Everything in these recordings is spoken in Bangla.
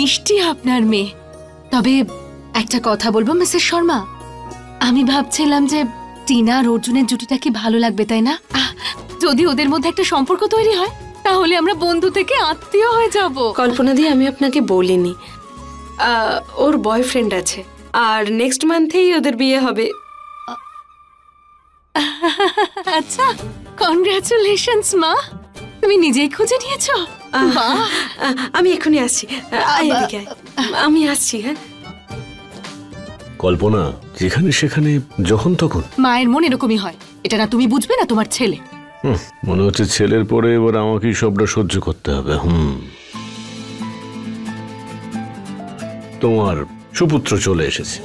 মিষ্টি আপনার মেয়ে। তবে একটা কথা বলবো মিসেস শর্মা, আমি ভাবছিলাম যে টিনা আর অর্জুনের জুটিটা কি ভালো লাগবে, তাই না? যদি ওদের মধ্যে একটা সম্পর্ক তৈরি হয় তাহলে আমরা বন্ধু থেকে আত্মীয় হয়ে যাব। কল্পনা দি, আমি আপনাকে বলিনি, ওর বয়ফ্রেন্ড আছে আর নেক্সট মান্থেই ওদের বিয়ে হবে। আচ্ছা, কনগ্রাচুলেশনস মা, তুমি নিজেই খুঁজে নিয়েছো। আমি এখনই আসছি, আমি আসছি। হ্যাঁ কল্পনা, যেখানে সেখানে যখন তখন মায়ের মন এরকমই হয়, এটা না তুমি বুঝবে না তোমার ছেলে। মনে হচ্ছে ছেলের পরে এবার আমাকেই সবটা সহ্য করতে হবে। তোমার সুপুত্র চলে এসেছে।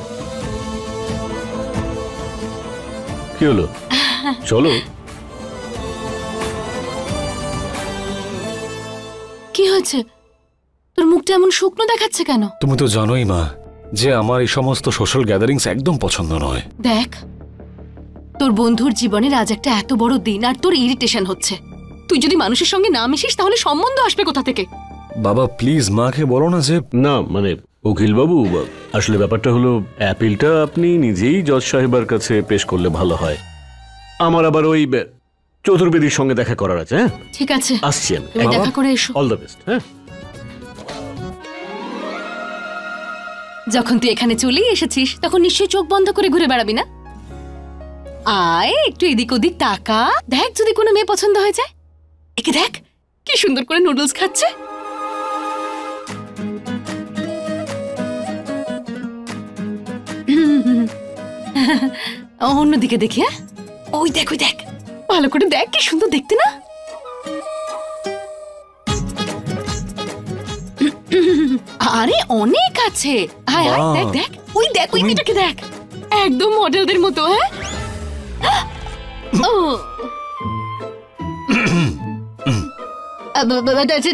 কি হলো, চলো। কি হয়েছে, তোর মুখটা এমন শুকনো দেখাচ্ছে কেন? তুমি তো জানোই মা যে আমার এই সমস্ত সোশ্যাল গ্যাদারিংস একদম পছন্দ নয়। দেখ, তোর বন্ধুর জীবনের আজ একটা এত বড় দিন আর তোর ইরিটেশন হচ্ছে। তুই যদি মানুষের সঙ্গে না মিশিস তাহলে সম্বন্ধ আসবে কোথা থেকে? বাবা প্লিজ মাকে বলো না যে। না মানে উকিল বাবু, আসলে ব্যাপারটা হলো অ্যাপিলটা আপনি নিজেই জজ সাহেবের কাছে পেশ করলে ভালো হয়। আমার আবার ওই চতুর্বেদীর সঙ্গে দেখা করার আছে। হ্যাঁ ঠিক আছে, আসছি আমি। দেখা করে এসো। All the best. হ্যাঁ, যখন তুই এখানে চলেই এসেছিস তখন নিশ্চয়ই চোখ বন্ধ করে ঘুরে বেড়াবি না? আয় একটু এদিক ওদিক তাকা, দেখ যদি কোনো মেয়ে পছন্দ হয়ে যায়। একে দেখ কি সুন্দর করে নুডলস খাচ্ছে। অন্যদিকে দেখি। ওই দেখ, ওই দেখ, ভালো করে দেখ, কি সুন্দর দেখতে না? আরে অনেক আছে। হায় হায়, দেখ দেখ, ওই দেখ, ওই মেয়েটাকে দেখ, একদম মডেলদের মতো। হ্যাঁ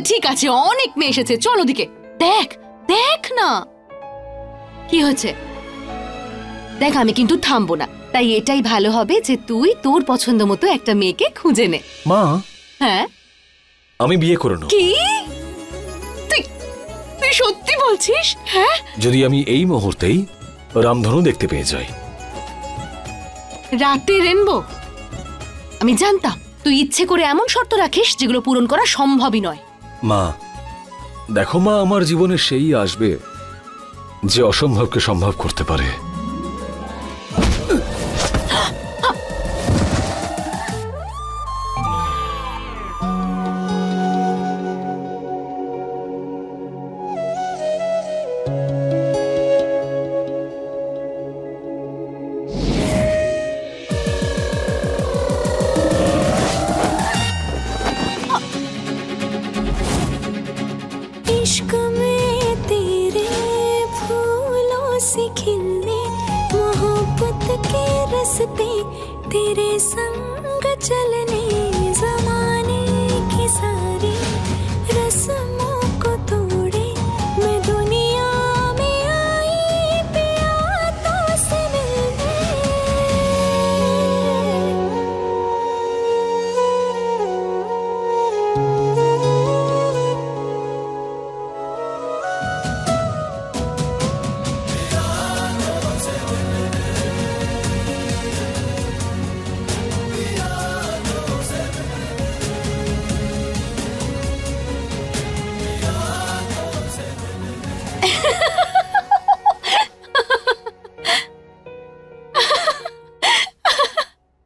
ঠিক আছে, অনেক মেয়ে এসেছে, চল ওদিকে। দেখ দেখ না কি হচ্ছে, দেখ আমি কিন্তু থামবো না, তাই এটাই ভালো হবে যে তুই তোর পছন্দ মতো একটা মেয়েকে খুঁজে নে। মা, হ্যাঁ আমি বিয়ে করে নেব। কি তুই সত্যি বলছিস? হ্যাঁ, যদি আমি এই মুহূর্তেই রামধনু দেখতে পেয়ে যাই। রাতে রেনবো? আমি জানতাম তুই ইচ্ছে করে এমন শর্ত রাখিস যেগুলো পূরণ করা সম্ভবই নয়। মা দেখো, মা আমার জীবনে সেই আসবে যে অসম্ভবকে সম্ভব করতে পারে। तेरे संग चलने ज़माने की सारी रस्मों को तोड़े मैं दुनिया में आई प्यासों से मिलने।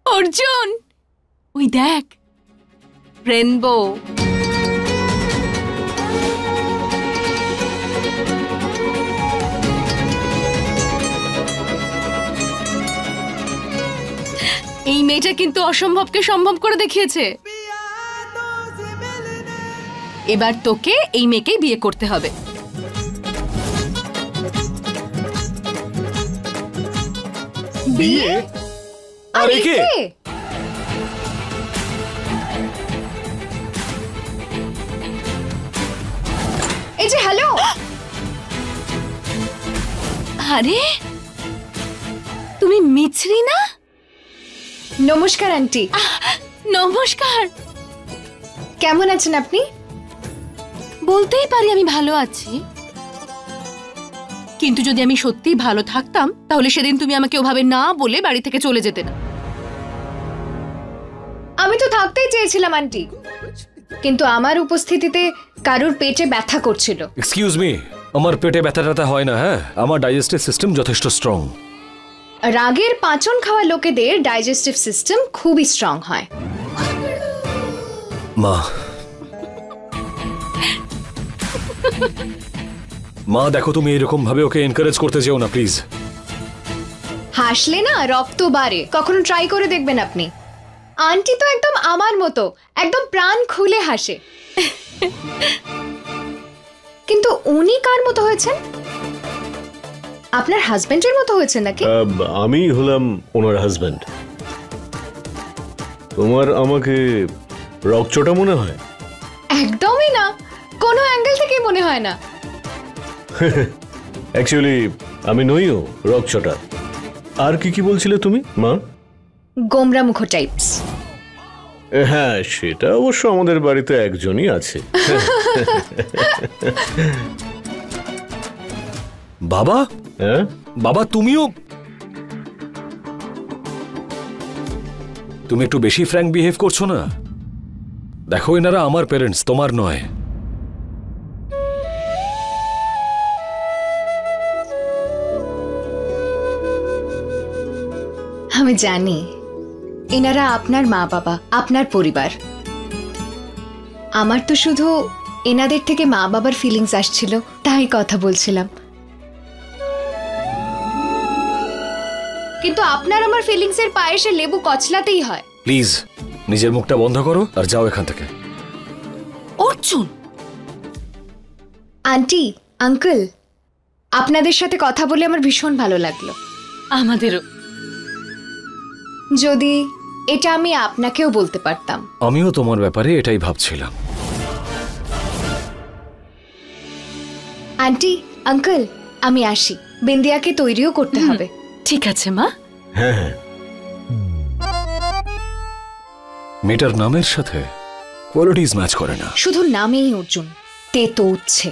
অর্জুন, ওই দেখ রেনবো। এই মেয়েটা কিন্তু অসম্ভবকে সম্ভব করে দেখিয়েছে। এবার তোকে এই মেয়েকেই বিয়ে করতে হবে। বিয়ে? আর একে? এই যে হ্যালো। আরে তুমি মিছরি না? নমস্কার আন্টি। নমস্কার। কেমন আছেন আপনি? বলতেই পারি আমি ভালো আছি। কিন্তু যদি আমি সত্যিই ভালো থাকতাম তাহলে সেদিন তুমি আমাকে ওভাবে না বলে বাড়ি থেকে চলে যেতে না। আমি তো থাকতেই চেয়েছিলাম আন্টি, কিন্তু আমার উপস্থিতিতে কারুর পেটে ব্যথা করছিল। এক্সকিউজ মি, আমার পেটে ব্যথা ট্যাথা হয় না। হ্যাঁ, আমার ডাইজেস্টিভ সিস্টেম যথেষ্ট স্ট্রং। রাগের পাঁচন খাওয়া লোকেদের ডাইজেস্টিভ সিস্টেম খুবই স্ট্রং হয়। মা, মা দেখো, তুমি এরকম ভাবে ওকে এনকারেজ করতে যেও না প্লিজ। হাসলে না রক্ত বাড়ে, কখনো ট্রাই করে দেখবেন আপনি। আন্টি তো একদম আমার মতো, একদম প্রাণ খুলে হাসে। কিন্তু উনি কার মতো হয়েছেন? আপনার হাজবেন্ডের মতো হয়েছে নাকি? আমি হলাম ওনার হাজবেন্ড। তোমার আমাকে রকচটা মনে হয়? একদমই না, কোনো অ্যাঙ্গেল থেকেই মনে হয় না। অ্যাকচুয়ালি আমি নইও রকচটা। আর কি কি বলছিলে তুমি মা? গোমরা মুখ টাইপস। হ্যাঁ, সেটা অবশ্য আমাদের বাড়িতে একজনই আছে। বাবা, হ্যাঁ বাবা তুমি একটু বেশি ফ্র্যাঙ্ক বিহেভ করছো না? দেখো, এনারা আমার প্যারেন্টস, তোমার নয়। আমি জানি এনারা আপনার মা বাবা, আপনার পরিবার। আমার তো শুধু এনাদের থেকে মা বাবার ফিলিংস আসছিল, তাই কথা বলছিলাম। কিন্তু আপনার আমার ফিলিংস এর পায়েসে লেবু কচলাতেই হয়। প্লিজ নিজের মুখটা বন্ধ করো আর যাও এখান থেকে। অর্জুন, আন্টি, আঙ্কেল, আপনাদের সাথে কথা বলে আমার ভীষণ ভালো লাগলো। আমাদেরও। যদি এটা আমি আপনাকেও বলতে পারতাম। আমিও তোমার ব্যাপারে এটাই ভাবছিলাম। আন্টি, আঙ্কেল, আমি আসি। বিন্দিয়াকে তৈরিও করতে হবে। ঠিক আছে মা। হ্যাঁ হ্যাঁ। মেয়েটার নামের সাথে কোয়ালিটিজ ম্যাচ করে না। শুধু নামেই অর্জুন, তেতো উঠছে।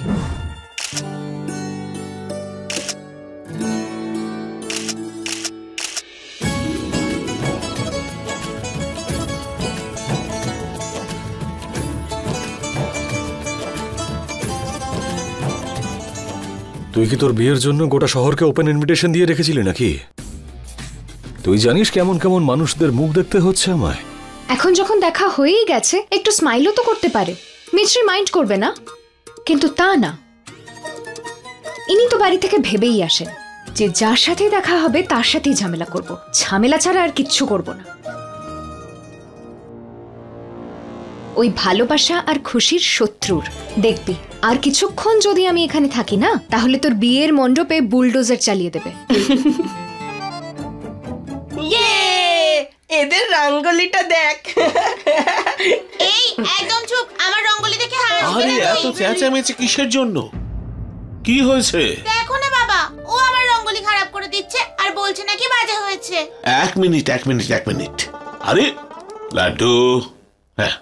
তুই কি তোর বিয়ের জন্য গোটা শহরকে ওপেন ইনভিটেশন দিয়ে রেখেছিলি নাকি? তুই জানিস কেমন কেমন মানুষদের মুখ দেখতে হচ্ছে আমায়। এখন যখন দেখা হয়েই গেছে, একটু স্মাইলও তো করতে পারে। মিছরি মাইন্ড করবে না। কিন্তু তা না, ইনি তো বাড়ি থেকে ভেবেই আসেন যে যার সাথে দেখা হবে তার সাথেই ঝামেলা করব, ঝামেলা ছাড়া আর কিচ্ছু করব না। ওই ভালোবাসা আর খুশির শত্রুর। দেখবি আর কিছুক্ষণ যদি আমি এখানে থাকি না, তাহলে তোর বিয়ের মণ্ডপে বুলডোজার চালিয়ে দেবে। এদের রঙ্গোলিটা দেখ। এই একদম চুপ, আমার রঙ্গোলি দেখে হাসবে আরে না এত তুই। চেঁচামেচি কিসের জন্য? কি হয়েছে? দেখো না বাবা, ও আমার রঙ্গোলি খারাপ করে দিচ্ছে আর বলছে নাকি বাজে হয়েছে। এক মিনিট। আরে লাড্ডু, হ্যাঁ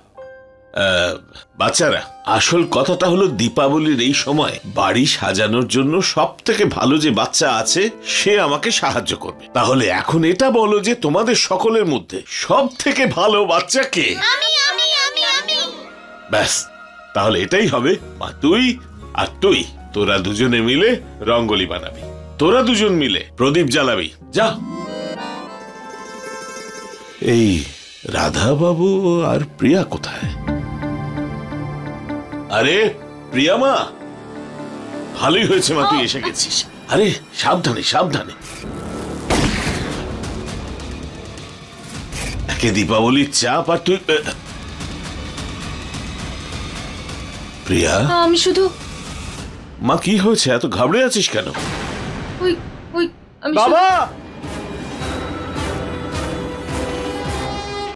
বাচ্চারা, আসল কথাটা হলো দীপাবলির এই সময় বাড়ি সাজানোর জন্য সব থেকে ভালো যে বাচ্চা আছে সে আমাকে সাহায্য করবে। তাহলে এখন এটা বলো যে তোমাদের সকলের মধ্যে সব থেকে ভালো বাচ্চা কে? আমি আমি আমি আমি ব্যাস, তাহলে এটাই হবে। মা, তুই আর তুই, তোরা দুজনে মিলে রঙ্গোলি বানাবি, তোরা দুজন মিলে প্রদীপ জ্বালাবি। যা। এই রাধা বাবু আর প্রিয়া কোথায়? আরে প্রিয়া মা, ভালোই হয়েছে মা তুই এসে গেছিস। আরে সাবধানে। একে দীপাবলির চাপ আর তুই। প্রিয়া, আমি শুধু মা কি হয়েছে? এত ঘাবড়ে আছিস কেন? ওই ওই আমি বাবা